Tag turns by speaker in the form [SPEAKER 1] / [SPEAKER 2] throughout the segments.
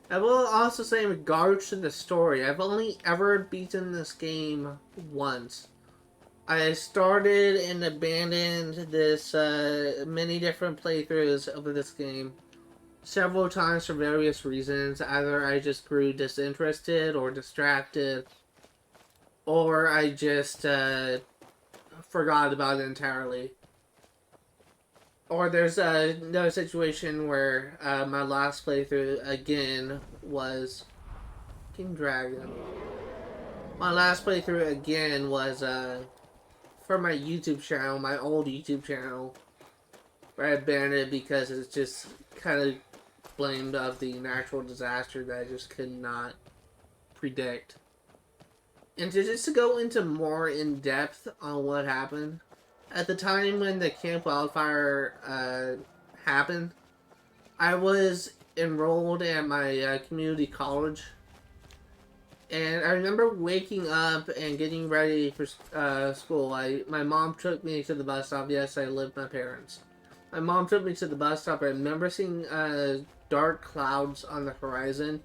[SPEAKER 1] I will also say, in regards to the story, I've only ever beaten this game once. I started and abandoned this many different playthroughs of this game several times for various reasons. Either I just grew disinterested or distracted, or I just forgot about it entirely. Or there's another situation where my last playthrough again was King Dragon. My last playthrough again was for my YouTube channel, my old YouTube channel, where I banned it because it's just kind of blamed of the natural disaster that I just could not predict. And just to go into more in depth on what happened, at the time when the Camp Wildfire happened, I was enrolled at my community college, and I remember waking up and getting ready for school. My mom took me to the bus stop. Yes, I lived with my parents. My mom took me to the bus stop. I remember seeing dark clouds on the horizon,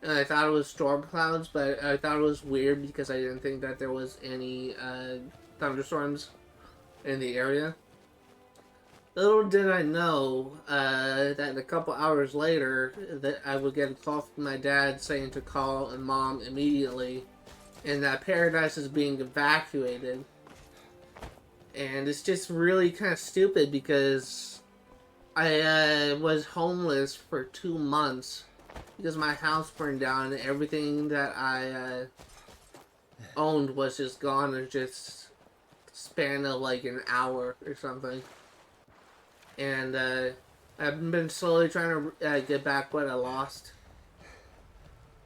[SPEAKER 1] and I thought it was storm clouds, but I thought it was weird because I didn't think that there was any thunderstorms in the area. Little did I know that a couple hours later that I would get a call from my dad saying to call and mom immediately, and that Paradise is being evacuated. And it's just really kind of stupid because I was homeless for 2 months because my house burned down and everything that I owned was just gone in just span of like an hour or something. And I've been slowly trying to get back what I lost.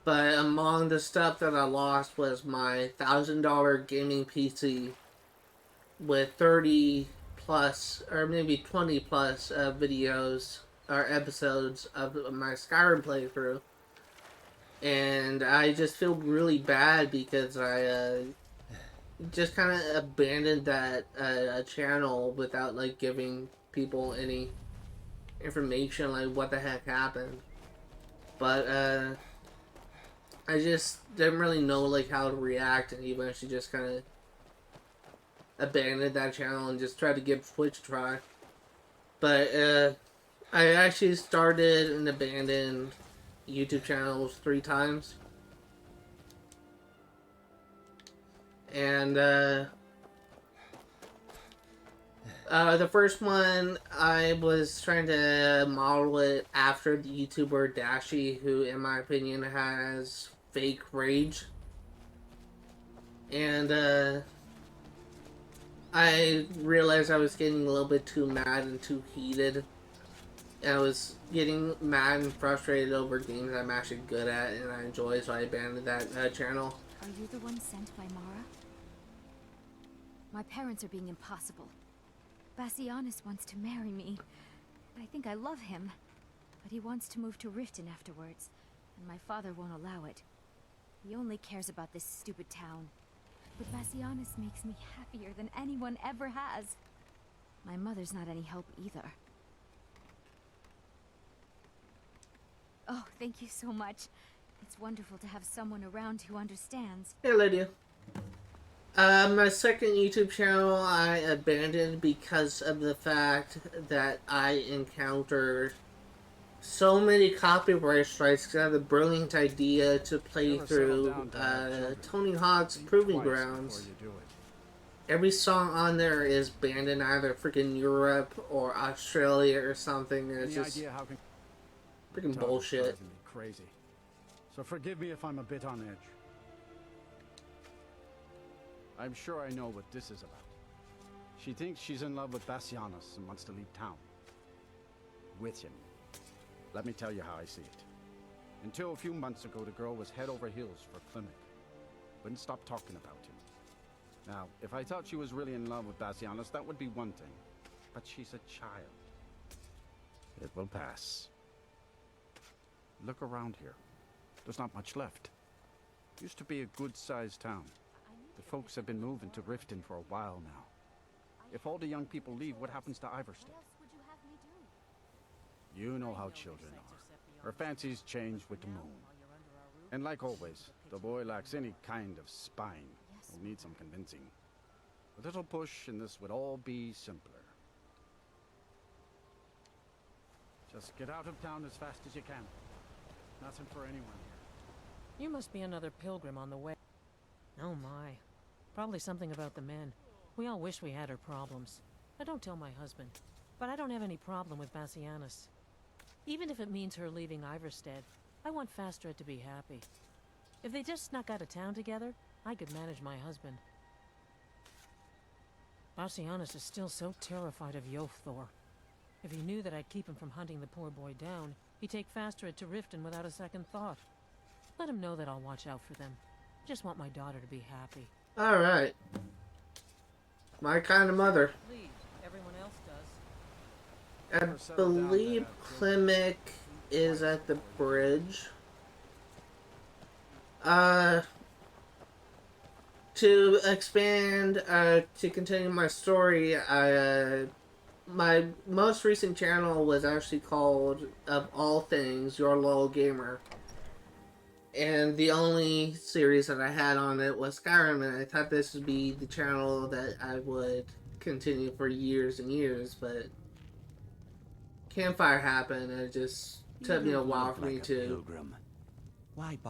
[SPEAKER 1] But among the stuff that I lost was my $1,000 gaming PC with 30 plus, or maybe 20 plus videos or episodes of my Skyrim playthrough. And I just feel really bad because I just kind of abandoned that channel without like giving people any information like what the heck happened. But I just didn't really know like how to react, and eventually just kind of abandoned that channel and just tried to give Twitch a try. But I actually started and abandoned YouTube channels 3 times, and the first one, I was trying to model it after the YouTuber Dashi, who, in my opinion, has fake rage. And I realized I was getting a little bit too mad and too heated. And I was getting mad and frustrated over games I'm actually good at and I enjoy, so I abandoned that channel.
[SPEAKER 2] Are you the one sent by Mara? My parents are being impossible. Bassianus wants to marry me. I think I love him. But he wants to move to Riften afterwards, and my father won't allow it. He only cares about this stupid town. But Bassianus makes me happier than anyone ever has. My mother's not any help either. Oh, thank you so much. It's wonderful to have someone around who understands.
[SPEAKER 1] Hey, Lydia. My second YouTube channel I abandoned because of the fact that I encountered so many copyright strikes. Because I had the brilliant idea to play through Tony Hawk's Proving Grounds. Every song on there is banned in either freaking Europe or Australia or something. And it's just freaking bullshit.
[SPEAKER 3] Crazy. So forgive me if I'm a bit on edge. I'm sure I know what this is about. She thinks she's in love with Bassianus and wants to leave town. With him. Let me tell you how I see it. Until a few months ago, the girl was head over heels for Clement. Wouldn't stop talking about him. Now, if I thought she was really in love with Bassianus, that would be one thing. But she's a child. It will pass. Look around here. There's not much left. Used to be a good-sized town. The folks have been moving to Riften for a while now. If all the young people leave, what happens to Ivarstead? You know how children are. Her fancies change with the moon. And like always, the boy lacks any kind of spine. Will need some convincing. A little push and this would all be simpler. Just get out of town as fast as you can. Nothing for anyone here.
[SPEAKER 4] You must be another pilgrim on the way. Oh my. Probably something about the men. We all wish we had her problems. I don't tell my husband, but I don't have any problem with Bassianus. Even if it means her leaving Ivarstead, I want Fastred to be happy. If they just snuck out of town together, I could manage my husband. Bassianus is still so terrified of Yofthor. If he knew that I'd keep him from hunting the poor boy down, he'd take Fastred to Riften without a second thought. Let him know that I'll watch out for them. Just want my daughter to be happy.
[SPEAKER 1] Alright. My kind of mother.
[SPEAKER 4] Please, everyone else does.
[SPEAKER 1] I believe Klimek is at the bridge. To expand, to continue my story, my most recent channel was actually called, of all things, Your Lol Gamer. And the only series that I had on it was Skyrim, and I thought this would be the channel that I would continue for years and years, but Campfire happened, and it just took me a while for me to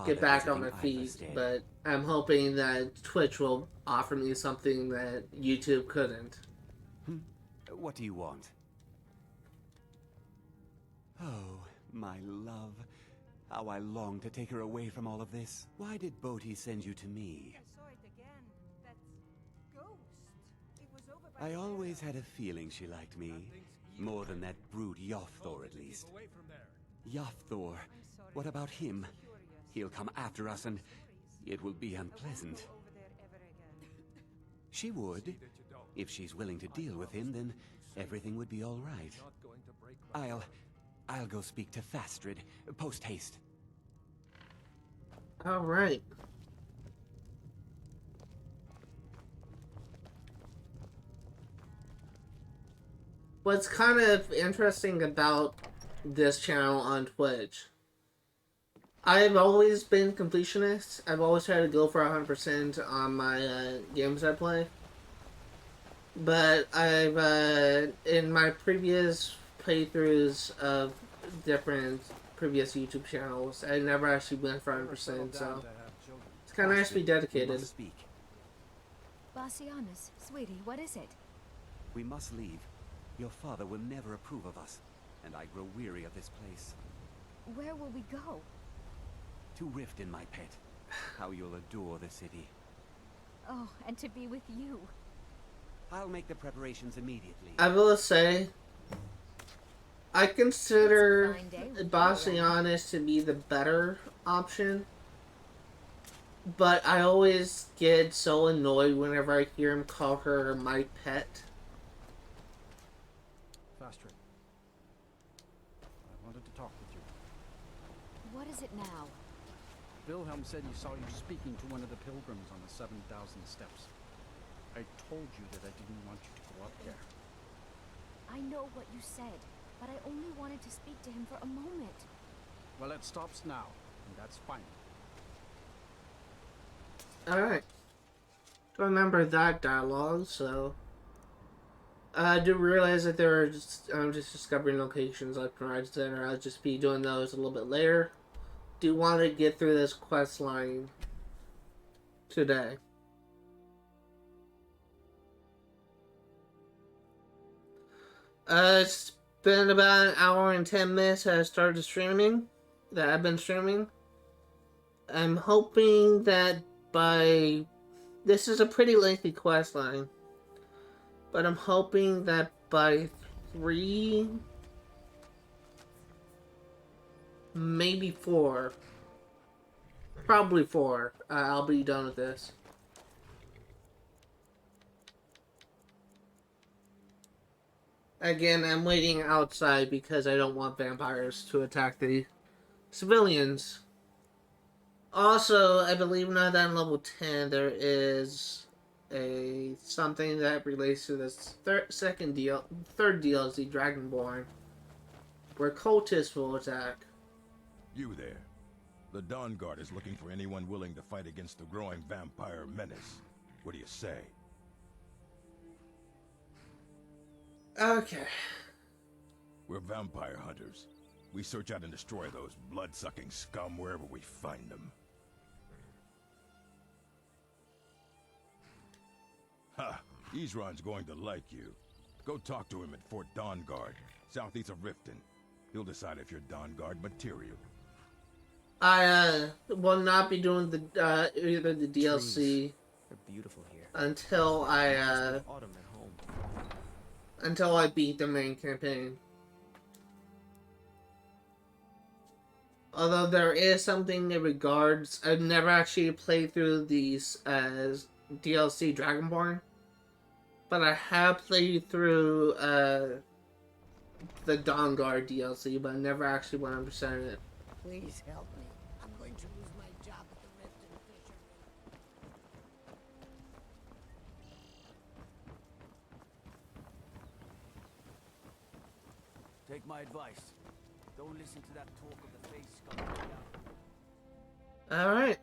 [SPEAKER 1] get back on my feet, but I'm hoping that Twitch will offer me something that YouTube couldn't.
[SPEAKER 5] What do you want? Oh, my love. How I long to take her away from all of this. Why did Bodhi send you to me?
[SPEAKER 6] I saw it again. That ghost. It was over by
[SPEAKER 5] I always had a feeling she liked me. More than that brute Yofthor, at least. Yofthor. What about him? He'll come after us and it will be unpleasant. She would. If she's willing to deal with him, then everything would be all right. I'll go speak to Fastred. Post haste.
[SPEAKER 1] Alright. What's kind of interesting about this channel on Twitch, I've always been completionist. I've always tried to go for 100% on my games I play. But I've, in my previous playthroughs of different previous YouTube channels, I never actually went for 100%, so it's kind of nice to be dedicated.
[SPEAKER 2] Bassianus, sweetie, what is it?
[SPEAKER 5] We must leave. Your father will never approve of us, and I grow weary of this place.
[SPEAKER 2] Where will we go?
[SPEAKER 5] To Riften, my pet. How you'll adore the city.
[SPEAKER 2] Oh, and to be with you.
[SPEAKER 5] I'll make the preparations immediately.
[SPEAKER 1] I will say, I consider Bassianus to be the better option, but I always get so annoyed whenever I hear him call her my pet.
[SPEAKER 3] Fastred. I wanted to talk with you.
[SPEAKER 2] What is it now?
[SPEAKER 3] Wilhelm said he saw you speaking to one of the pilgrims on the 7,000 steps. I told you that I didn't want you to go up there.
[SPEAKER 2] I know what you said, but I only wanted to speak to him for a moment.
[SPEAKER 3] Well, it stops now, and that's fine.
[SPEAKER 1] Alright. Don't remember that dialogue, so... I do realize that I'm just discovering locations left and right, etc. I'll just be doing those a little bit later. Do want to get through this quest line today. It's been about an hour and 10 minutes that I started streaming, that I've been streaming. I'm hoping that by... This is a pretty lengthy quest line, but I'm hoping that by 3, maybe 4, probably 4, I'll be done with this. Again, I'm waiting outside because I don't want vampires to attack the civilians. Also, I believe now that in level 10 there is something that relates to this third DLC, Dragonborn, where cultists will attack.
[SPEAKER 7] You there. The Dawn Guard is looking for anyone willing to fight against the growing vampire menace. What do you say?
[SPEAKER 1] Okay.
[SPEAKER 7] We're vampire hunters. We search out and destroy those blood-sucking scum wherever we find them. Ha! Isran's going to like you. Go talk to him at Fort Dawn Guard, southeast of Riften. He'll decide if you're Dawn Guard material.
[SPEAKER 1] I will not be doing the either the DLC
[SPEAKER 8] Trees. They're beautiful here.
[SPEAKER 1] until I
[SPEAKER 8] Autumn at home.
[SPEAKER 1] until I beat the main campaign. Although there is something in regards, I've never actually played through these DLC Dragonborn, but I have played through the Dawn Guard DLC, but I never actually 100% it.
[SPEAKER 9] Please help me. I'm going to lose my job at the Riften Fishery.
[SPEAKER 10] Take my advice. Don't listen to that talk of the Fri Skyrim.
[SPEAKER 1] Alright.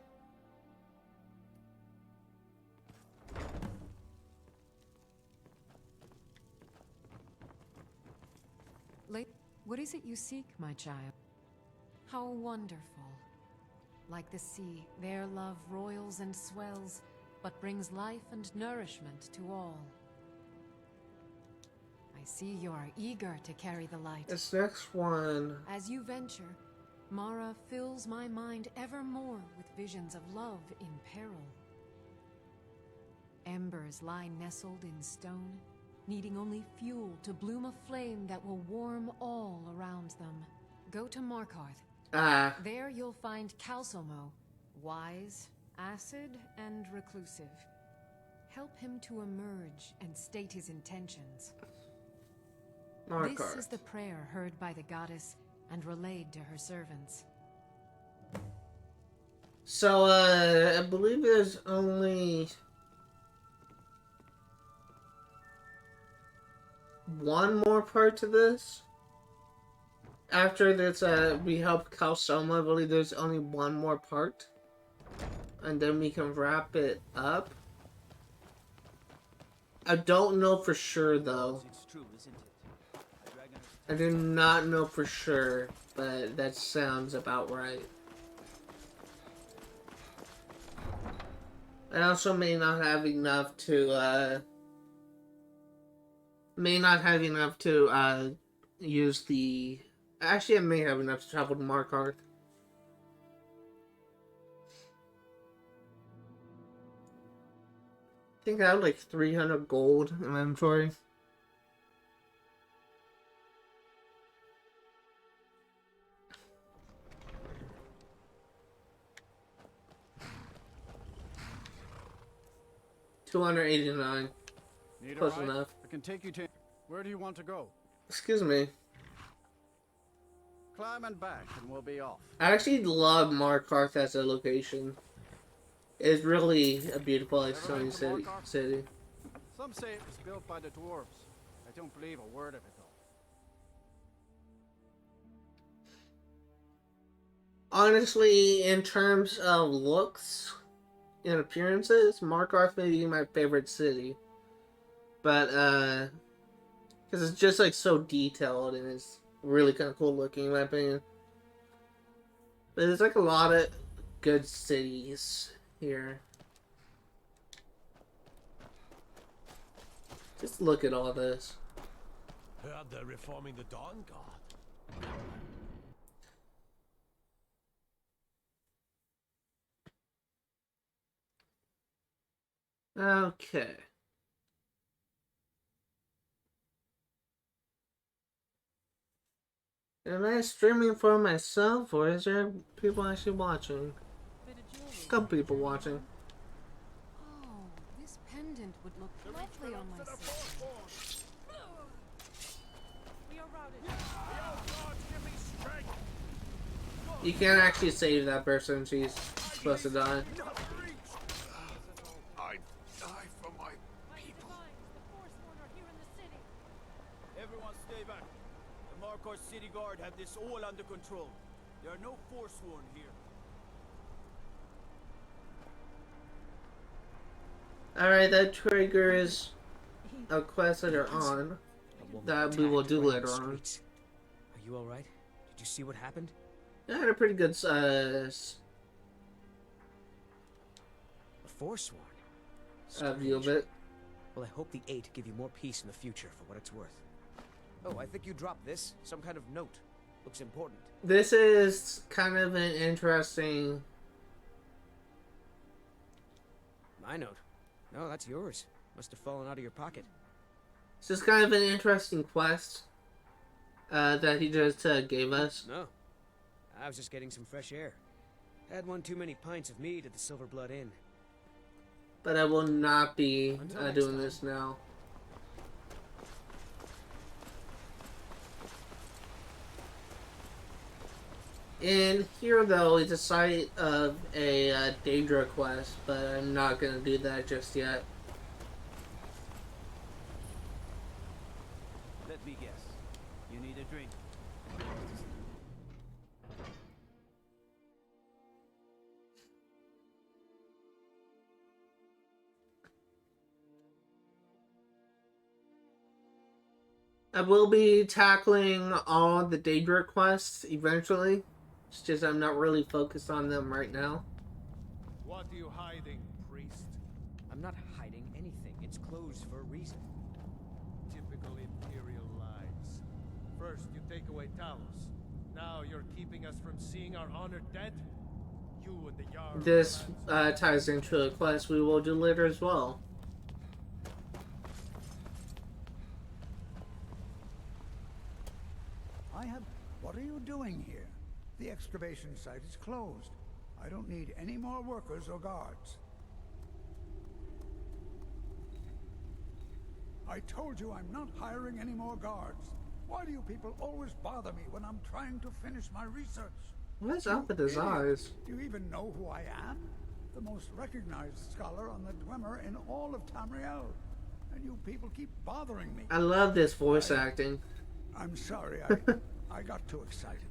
[SPEAKER 11] What is it you seek, my child? How wonderful. Like the sea, their love roils and swells, but brings life and nourishment to all. I see you are eager to carry the light.
[SPEAKER 1] This next one.
[SPEAKER 11] As you venture, Mara fills my mind ever more with visions of love in peril. Embers lie nestled in stone, needing only fuel to bloom a flame that will warm all around them. Go to Markarth. There you'll find Calsomo, wise, acid, and reclusive. Help him to emerge and state his intentions.
[SPEAKER 1] Markarth.
[SPEAKER 11] This is the prayer heard by the goddess and relayed to her servants.
[SPEAKER 1] So, I believe there's only one more part to this. After this, we help Calsoma, I believe there's only one more part. And then we can wrap it up. I don't know for sure, though.
[SPEAKER 10] It's true, isn't it? The dragon
[SPEAKER 1] I do not know for sure, but that sounds about right. I also may not have enough to, use the... Actually, I may have enough to travel to Markarth. I think I have like 300 gold in my inventory. $289.
[SPEAKER 3] Need a
[SPEAKER 1] Close
[SPEAKER 3] ride?
[SPEAKER 1] enough.
[SPEAKER 3] I can take you to... Where do you want to go?
[SPEAKER 1] Excuse me.
[SPEAKER 3] Climb and back, and we'll be off.
[SPEAKER 1] I actually love Markarth as a location. It's really a beautiful, like, sunny city.
[SPEAKER 3] Some say it was built by the dwarves. I don't believe a word of it, though.
[SPEAKER 1] Honestly, in terms of looks and appearances, Markarth may be my favorite city. But, because it's just, like, so detailed and it's really kind of cool looking, in my opinion. But there's, like, a lot of good cities here. Just look at all this.
[SPEAKER 12] Heard they're reforming the Dawn Guard.
[SPEAKER 1] Okay. Am I streaming for myself, or is there people actually watching? A couple people watching.
[SPEAKER 11] Oh, this pendant would look lovely on my sister.
[SPEAKER 6] We are routed.
[SPEAKER 1] You can't actually save that person, she's supposed to die.
[SPEAKER 12] I die for my people.
[SPEAKER 6] The Forsworn are here in the city.
[SPEAKER 10] Everyone stay back. The Markarth City Guard have this all under control. There are no forsworn here.
[SPEAKER 1] Alright, that triggers a quest later on that we will do later on.
[SPEAKER 8] Are you alright? Did you see what happened?
[SPEAKER 1] I had a pretty good
[SPEAKER 8] A forsworn?
[SPEAKER 1] view of it.
[SPEAKER 8] Well, I hope the 8 give you more peace in the future for what it's worth. Oh, I think you dropped this. Some kind of note. Looks important.
[SPEAKER 1] This is kind of an interesting...
[SPEAKER 8] My note? No, that's yours. Must have fallen out of your pocket.
[SPEAKER 1] This is kind of an interesting quest that he just gave us.
[SPEAKER 8] No. I was just getting some fresh air. Had one too many pints of mead at the Silver Blood Inn.
[SPEAKER 1] But I will not be doing this now. And here, though, is a site of a Daedra quest, but I'm not going to do that just yet.
[SPEAKER 10] Let me guess. You need a drink.
[SPEAKER 1] I will be tackling all the Daedra quests eventually. It's just I'm not really focused on them right now.
[SPEAKER 12] What are you hiding, priest?
[SPEAKER 8] I'm not hiding anything. It's closed for a reason.
[SPEAKER 12] Typical Imperial lies. First, you take away Talos. Now you're keeping us from seeing our honored dead? You and the Jarl...
[SPEAKER 1] This ties into a quest we will do later as well.
[SPEAKER 13] What are you doing here? The excavation site is closed. I don't need any more workers or guards. I told you I'm not hiring any more guards. Why do you people always bother me when I'm trying to finish my research?
[SPEAKER 1] What's up with his eyes?
[SPEAKER 13] Do you even know who I am? The most recognized scholar on the Dwemer in all of Tamriel. And you people keep bothering me.
[SPEAKER 1] I love this voice acting.
[SPEAKER 13] I'm sorry, I got too excited.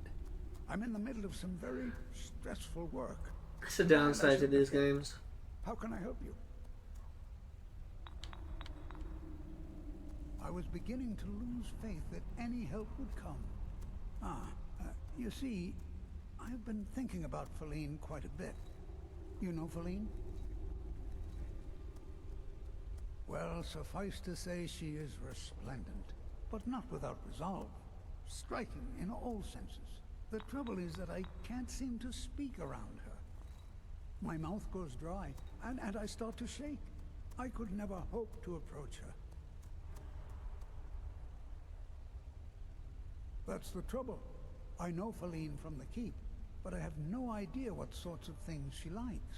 [SPEAKER 13] I'm in the middle of some very stressful work.
[SPEAKER 1] It's the downside to these games.
[SPEAKER 13] How can I help you? I was beginning to lose faith that any help would come. You see, I've been thinking about Feline quite a bit. You know Feline? Well, suffice to say she is resplendent, but not without resolve. Striking in all senses. The trouble is that I can't seem to speak around her. My mouth goes dry, and I start to shake. I could never hope to approach her. That's the trouble. I know Feline from the keep, but I have no idea what sorts of things she likes.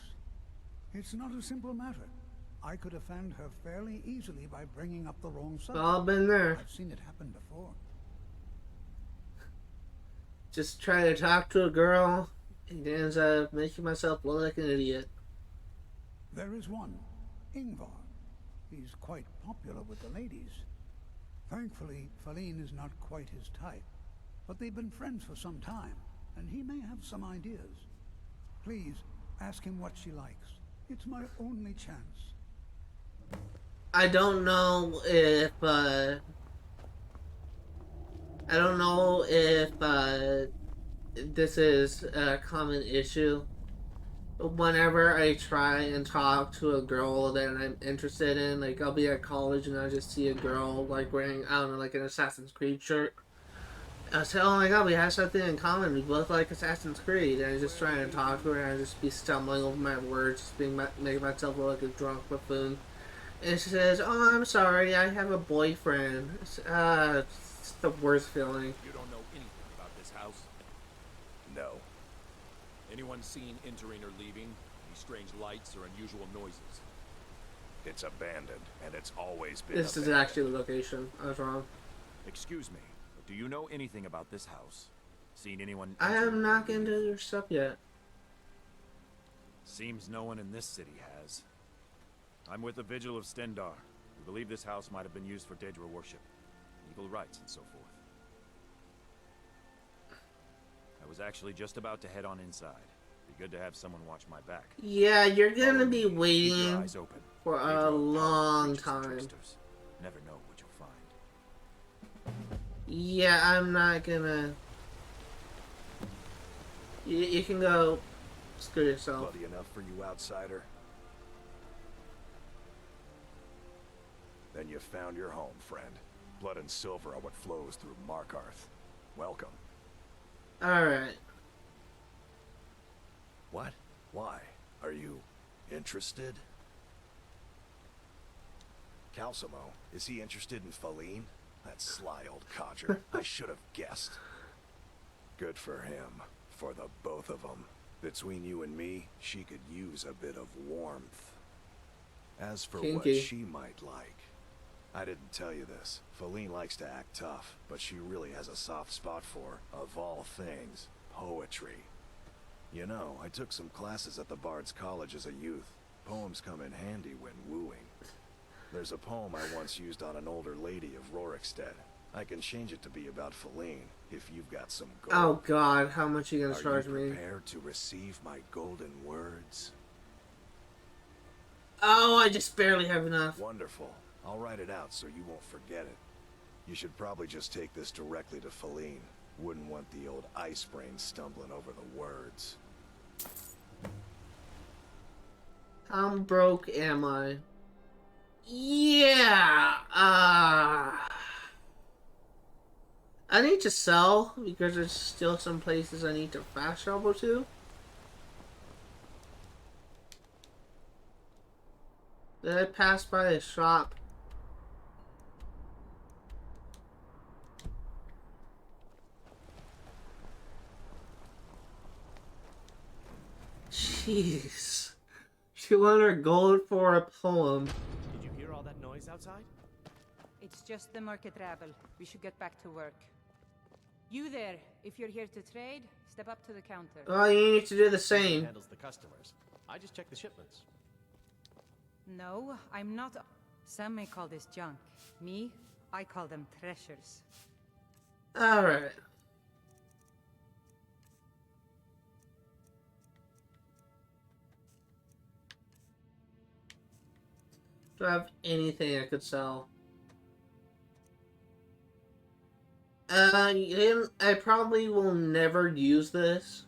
[SPEAKER 13] It's not a simple matter. I could offend her fairly easily by bringing up the wrong subject.
[SPEAKER 1] All been there.
[SPEAKER 13] I've seen it happen before.
[SPEAKER 1] Just try to talk to a girl, and ends up making myself look like an idiot.
[SPEAKER 13] There is one, Ingvar. He's quite popular with the ladies. Thankfully, Feline is not quite his type, but they've been friends for some time, and he may have some ideas. Please, ask him what she likes. It's my only chance.
[SPEAKER 1] I don't know if this is a common issue. Whenever I try and talk to a girl that I'm interested in, like I'll be at college and I just see a girl like wearing, I don't know, like an Assassin's Creed shirt. I say, oh my god, we have something in common. We both like Assassin's Creed. And I just try to talk to her and I just be stumbling over my words, just making myself look like a drunk buffoon. And she says, oh, I'm sorry, I have a boyfriend. It's the worst feeling.
[SPEAKER 14] You don't know anything about this house? No. Anyone seen entering or leaving? Any strange lights or unusual noises?
[SPEAKER 15] It's abandoned, and it's always been
[SPEAKER 1] This is actually the location. I was wrong.
[SPEAKER 15] Excuse me, but do you know anything about this house? Seen anyone...
[SPEAKER 1] I am not getting to your stuff yet.
[SPEAKER 15] Seems no one in this city has. I'm with the Vigil of Stendar. We believe this house might have been used for Daedra worship, legal rites, and so forth. I was actually just about to head on inside. Be good to have someone watch my back.
[SPEAKER 1] Yeah, you're gonna be
[SPEAKER 15] Keep your
[SPEAKER 1] waiting
[SPEAKER 15] eyes open.
[SPEAKER 1] for
[SPEAKER 15] Leave
[SPEAKER 1] a
[SPEAKER 15] your
[SPEAKER 1] long
[SPEAKER 15] creatures and
[SPEAKER 1] time.
[SPEAKER 15] tricksters. Never know what you'll find.
[SPEAKER 1] Yeah, I'm not gonna... You can go screw yourself.
[SPEAKER 16] Bloody enough for you, outsider? Then you found your home, friend. Blood and silver are what flows through Markarth. Welcome.
[SPEAKER 1] Alright.
[SPEAKER 16] What? Why? Are you interested? Calcimo, is he interested in Faline? That sly old codger. I should have guessed. Good for him. For the both of them. Between you and me, she could use a bit of warmth. As for what she might like, I didn't tell you this. Faline likes to act tough, but she really has a soft spot for, of all things, poetry. You know, I took some classes at the Bard's College as a youth. Poems come in handy when wooing. There's a poem I once used on an older lady of Rorikstead. I can change it to be about Faline, if you've got some gold.
[SPEAKER 1] Oh god, how much are you gonna charge me?
[SPEAKER 16] Are you prepared to receive my golden words?
[SPEAKER 1] Oh, I just barely have enough.
[SPEAKER 16] Wonderful. I'll write it out so you won't forget it. You should probably just take this directly to Faline. Wouldn't want the old ice brain stumbling over the words.
[SPEAKER 1] How broke am I? Yeah, I need to sell because there's still some places I need to fast travel to. Did I pass by a shop? Jeez. 200 gold for a poem.
[SPEAKER 10] Did you hear all that noise outside?
[SPEAKER 6] It's just the market rabble. We should get back to work. You there, if you're here to trade, step up to the counter.
[SPEAKER 1] Oh, you need to do the same.
[SPEAKER 10] Handles the customers. I just check the shipments.
[SPEAKER 6] No, I'm not. Some may call this junk. Me, I call them treasures.
[SPEAKER 1] Alright. Do I have anything I could sell? I probably will never use this.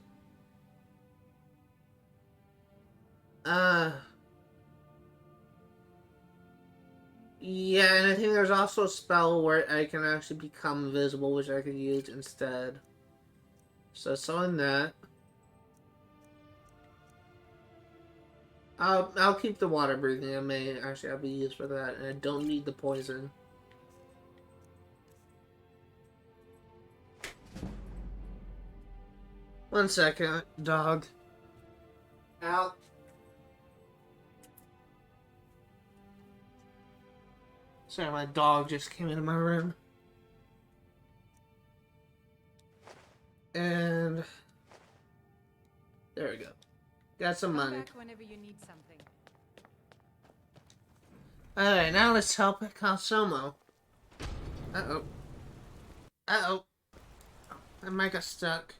[SPEAKER 1] Yeah, and I think there's also a spell where I can actually become invisible, which I can use instead. So selling that. I'll keep the water breathing. I may actually have to use for that, and I don't need the poison. One second, dog. Out. Sorry, my dog just came into my room. And there we go. Got some money.
[SPEAKER 6] Come back whenever you need something.
[SPEAKER 1] Alright, now let's help Consumo. Uh-oh. Uh-oh. I might get stuck.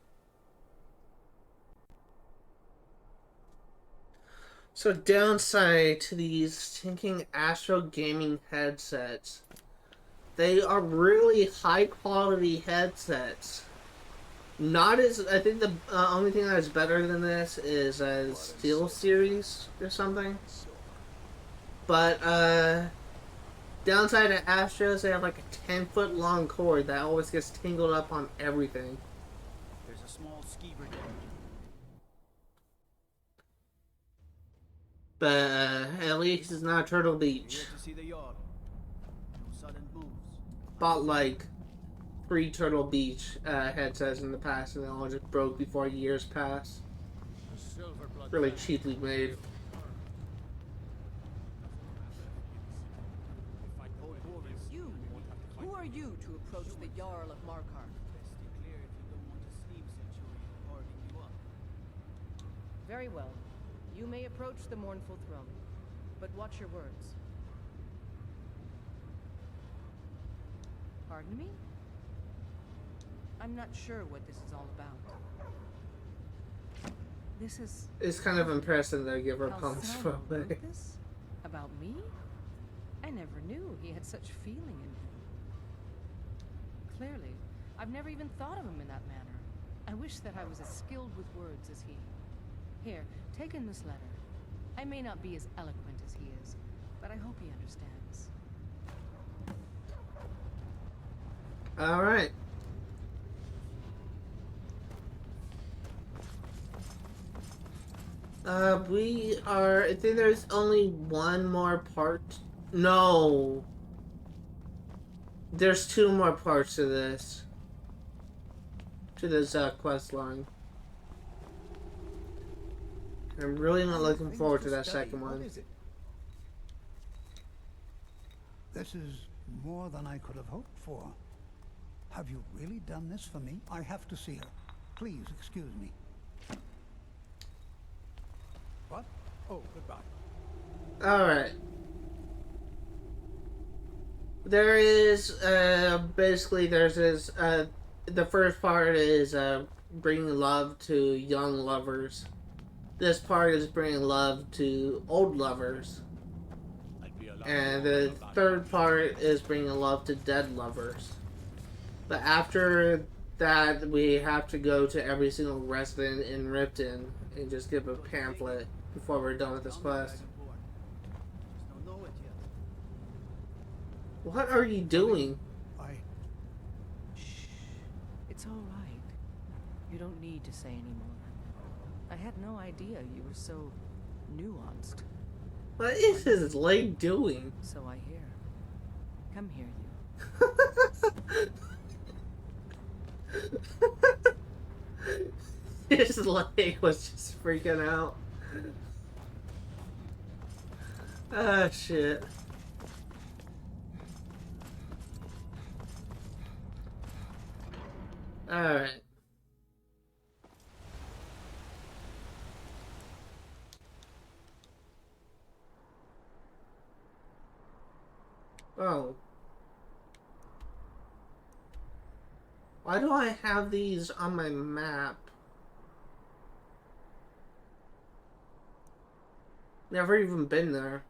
[SPEAKER 1] So downside to these stinking Astro gaming headsets. They are really high quality headsets. Not as, I think the only thing that is better than this is Steel Series or something. But downside to Astros, they have like a 10-foot long cord that always gets tangled up on everything.
[SPEAKER 10] There's a small skeever there.
[SPEAKER 1] But at least it's not Turtle Beach.
[SPEAKER 10] Here to see the yard. No sudden moves.
[SPEAKER 1] Bought like 3 Turtle Beach headsets in the past, and they all just broke before years passed. Really cheaply made.
[SPEAKER 6] Who are you to approach the Jarl of Markarth? Very well. You may approach the mournful throne, but watch your words. Pardon me? I'm not sure what this is all about.
[SPEAKER 4] This is...
[SPEAKER 1] It's kind of impressive they give her
[SPEAKER 4] How
[SPEAKER 1] palms
[SPEAKER 4] Selma
[SPEAKER 1] for a
[SPEAKER 4] wrote
[SPEAKER 1] way.
[SPEAKER 4] this? About me? I never knew he had such feeling in him. Clearly, I've never even thought of him in that manner. I wish that I was as skilled with words as he. Here, take in this letter. I may not be as eloquent as he is, but I hope he understands.
[SPEAKER 1] Alright. I think there's only one more part. No. There's 2 more parts to this. To this quest line. I'm really not looking forward to that second one.
[SPEAKER 13] This is more than I could have hoped for. Have you really done this for me? I have to see her. Please excuse me. What? Oh, goodbye.
[SPEAKER 1] Alright. There is, basically there's this, the first part is, bringing love to young lovers. This part is bringing love to old lovers. And the third part is bringing love to dead lovers. But after that, we have to go to every single resident in Riften and just give a pamphlet before we're done with this quest. What are you doing?
[SPEAKER 4] Shh. It's all right. You don't need to say any more. I had no idea you were so nuanced.
[SPEAKER 1] What is this lady doing?
[SPEAKER 4] So I hear. Come here, you.
[SPEAKER 1] This leg was just freaking out. Ah, shit. Alright. Oh. Why do I have these on my map? Never even been there.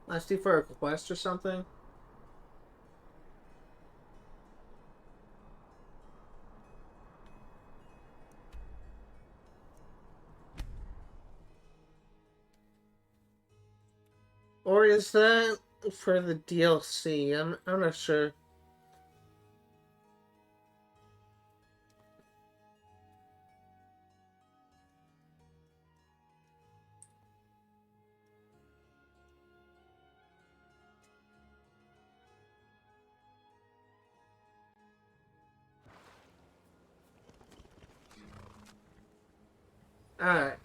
[SPEAKER 1] Must be for a quest or something? Or is that for the DLC? I'm not sure. Alright.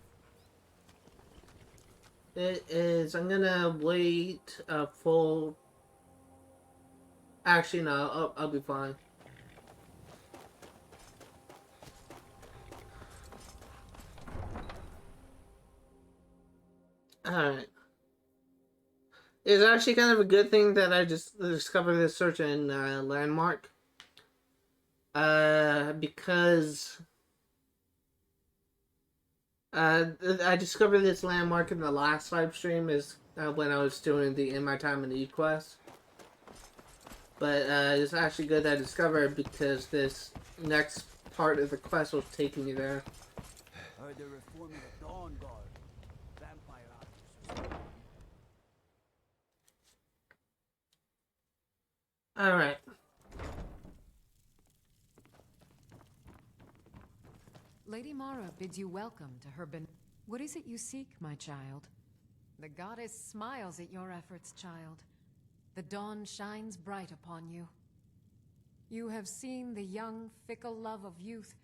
[SPEAKER 1] It is, I'm gonna wait a full... Actually, no, I'll be fine. Alright. It's actually kind of a good thing that I just discovered this certain landmark. Because... I discovered this landmark in the last live stream is when I was doing the In My Time in the quest. But it's actually good that I discovered because this next part of the quest was taking me there.
[SPEAKER 10] Heard they're reforming the Dawn Guard. Vampire archers.
[SPEAKER 1] Alright.
[SPEAKER 11] Lady Mara bids you welcome to her What is it you seek, my child? The goddess smiles at your efforts, child. The dawn shines bright upon you. You have seen the young, fickle love of youth,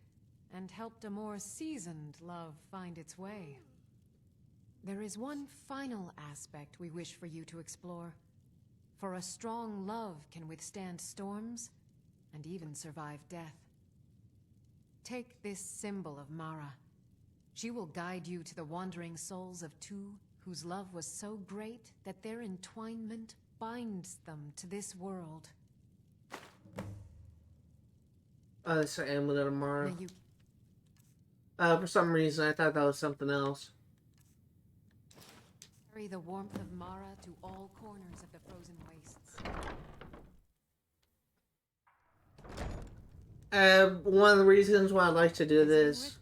[SPEAKER 11] and helped a more seasoned love find its way. There is one final aspect we wish for you to explore. For a strong love can withstand storms, and even survive death. Take this symbol of Mara. She will guide you to the wandering souls of two whose love was so great that their entwinement binds them to this world.
[SPEAKER 1] Oh, that's the amulet of Mara.
[SPEAKER 11] May you...
[SPEAKER 1] For some reason, I thought that was something else.
[SPEAKER 11] Carry the warmth of Mara to all corners of the frozen wastes.
[SPEAKER 1] One of the reasons why I like to do this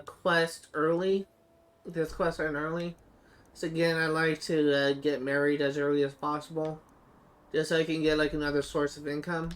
[SPEAKER 1] quest early, is again, I like to get married as early as possible, just so I can get like another source of income.